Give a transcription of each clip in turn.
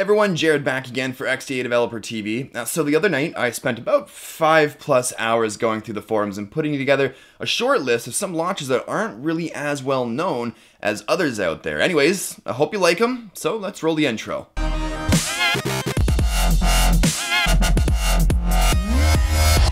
everyone, Jared back again for XDA Developer TV. So the other night, I spent about 5+ hours going through the forums and putting together a short list of some launches that aren't really as well known as others out there. Anyways, I hope you like them, so let's roll the intro.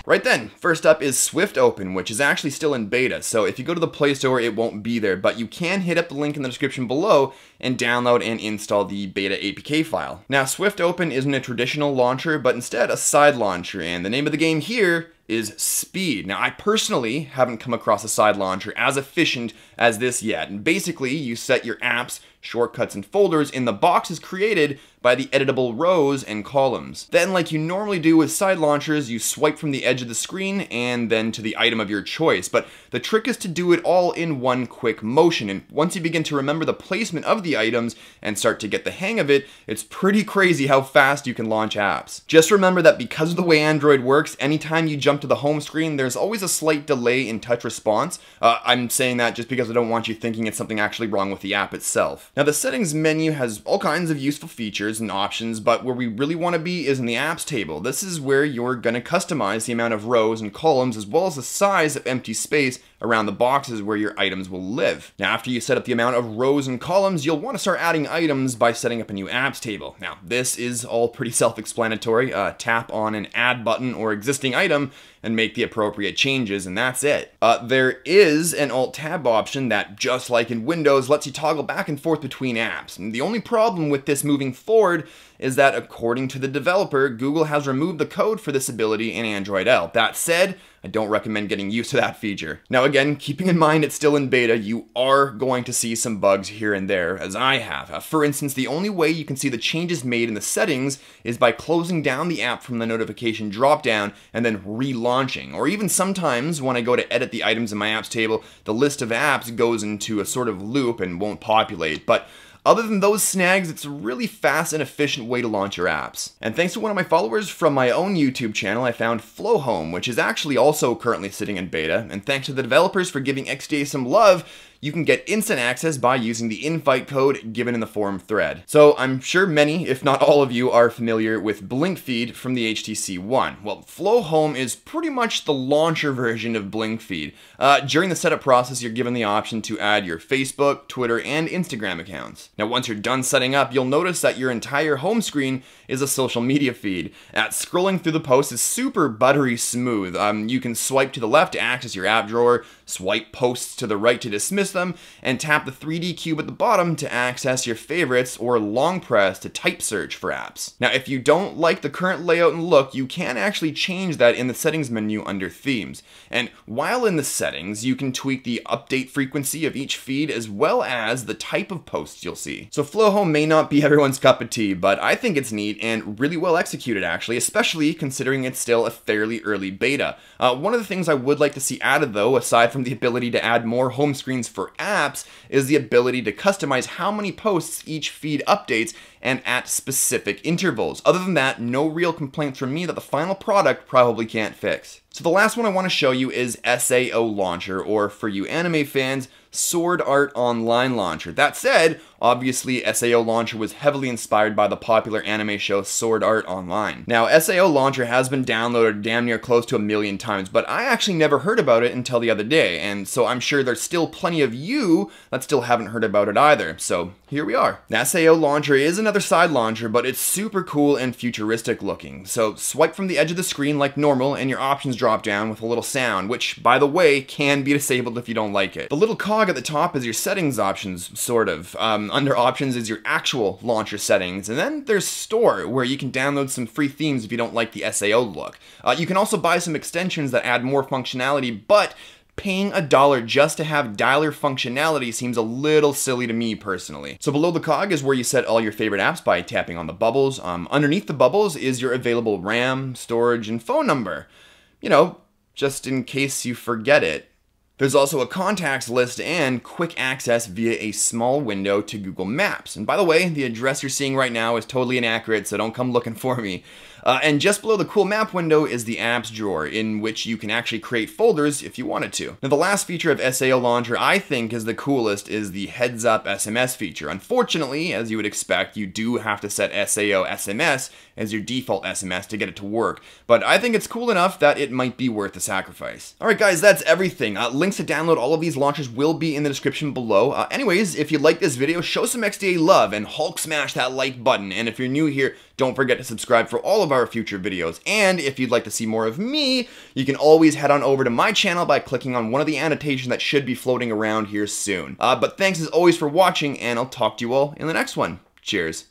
Right then, first up is SwiftOpen, which is actually still in beta, so if you go to the Play Store, it won't be there, but you can hit up the link in the description below and download and install the beta APK file. Now, SwiftOpen isn't a traditional launcher, but instead a side launcher, and the name of the game here is speed. Now, I personally haven't come across a side launcher as efficient as this yet, and basically you set your apps, shortcuts, and folders in the boxes created by the editable rows and columns. Then, like you normally do with side launchers, you swipe from the edge of the screen and then to the item of your choice. But the trick is to do it all in one quick motion, and once you begin to remember the placement of the items and start to get the hang of it, it's pretty crazy how fast you can launch apps. Just remember that because of the way Android works, anytime you jump to the home screen, there's always a slight delay in touch response. I'm saying that just because I don't want you thinking it's something actually wrong with the app itself. Now, the settings menu has all kinds of useful features and options, but where we really want to be is in the apps table. This is where you're going to customize the amount of rows and columns as well as the size of empty space around the boxes where your items will live. Now, after you set up the amount of rows and columns, you'll want to start adding items by setting up a new apps table. Now, this is all pretty self-explanatory. Tap on an add button or existing item and make the appropriate changes, and that's it. There is an Alt-Tab option that, just like in Windows, lets you toggle back and forth between apps. And the only problem with this moving forward is that, according to the developer, Google has removed the code for this ability in Android L. That said, I don't recommend getting used to that feature. Now again, keeping in mind it's still in beta, you are going to see some bugs here and there, as I have. For instance, the only way you can see the changes made in the settings is by closing down the app from the notification dropdown and then relaunching. Or even sometimes when I go to edit the items in my apps table, the list of apps goes into a sort of loop and won't populate. But other than those snags, it's a really fast and efficient way to launch your apps. And thanks to one of my followers from my own YouTube channel, I found Flo Home, which is actually also currently sitting in beta. And thanks to the developers for giving XDA some love, you can get instant access by using the invite code given in the forum thread. So I'm sure many, if not all of you, are familiar with Blink Feed from the HTC One. Well, Flo Home is pretty much the launcher version of Blink Feed. During the setup process, you're given the option to add your Facebook, Twitter, and Instagram accounts. Now, once you're done setting up, you'll notice that your entire home screen is a social media feed. Scrolling through the posts is super buttery smooth. You can swipe to the left to access your app drawer, swipe posts to the right to dismiss them, and tap the 3D cube at the bottom to access your favorites, or long press to type search for apps. Now, if you don't like the current layout and look, you can actually change that in the settings menu under themes. And while in the settings, you can tweak the update frequency of each feed as well as the type of posts you'll see. So FlowHome may not be everyone's cup of tea, but I think it's neat and really well executed actually, especially considering it's still a fairly early beta. One of the things I would like to see added though, aside from the ability to add more home screens for apps, is the ability to customize how many posts each feed updates and at specific intervals. Other than that, no real complaints from me that the final product probably can't fix. So the last one I want to show you is Sao Launcher, or for you anime fans, Sword Art Online Launcher. That said, obviously Sao Launcher was heavily inspired by the popular anime show Sword Art Online. Now, Sao Launcher has been downloaded damn near close to 1 million times, but I actually never heard about it until the other day, and so I'm sure there's still plenty of you that still haven't heard about it either, so here we are. Now, Sao Launcher is another side launcher, but it's super cool and futuristic looking. So swipe from the edge of the screen like normal, and your options drop down with a little sound, which, by the way, can be disabled if you don't like it. The little cog at the top is your settings options, sort of. Under options is your actual launcher settings, and then there's store, where you can download some free themes if you don't like the Sao look. You can also buy some extensions that add more functionality, but paying $1 just to have dialer functionality seems a little silly to me personally. So below the cog is where you set all your favorite apps by tapping on the bubbles. Underneath the bubbles is your available RAM, storage, and phone number. You know, just in case you forget it. There's also a contacts list and quick access via a small window to Google Maps. And by the way, the address you're seeing right now is totally inaccurate, so don't come looking for me. And just below the cool map window is the apps drawer, in which you can actually create folders if you wanted to. Now, the last feature of Sao Launcher I think is the coolest is the heads up SMS feature. Unfortunately, as you would expect, you do have to set Sao SMS as your default SMS to get it to work. But I think it's cool enough that it might be worth the sacrifice. Alright guys, that's everything. Links to download all of these launchers will be in the description below. Anyways, if you like this video, show some XDA love and Hulk smash that like button. And if you're new here, don't forget to subscribe for all of our future videos. And if you'd like to see more of me, you can always head on over to my channel by clicking on one of the annotations that should be floating around here soon. But thanks as always for watching, and I'll talk to you all in the next one. Cheers.